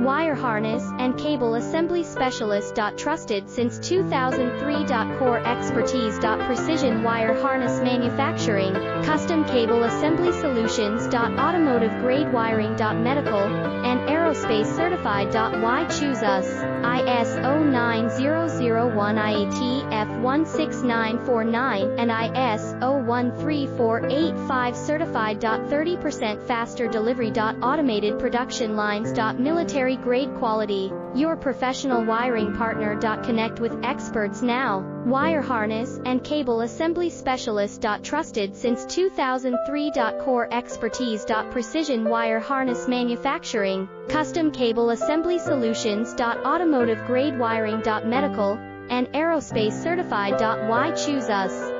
Wire harness and cable assembly specialist. Trusted since 2003. Core expertise. Precision wire harness manufacturing, custom cable assembly solutions. Automotive grade wiring. Medical and aerospace certified. Why choose us? ISO 9001 IATF 16949 and ISO 13485 certified. 30% faster delivery. Automated production lines. Military grade quality. Your professional wiring partner. Connect with experts now. Wire harness and cable assembly specialist. Trusted since 2003. Core expertise. Precision wire harness manufacturing, custom cable assembly solutions. Automotive grade wiring. Medical and aerospace certified. Why choose us?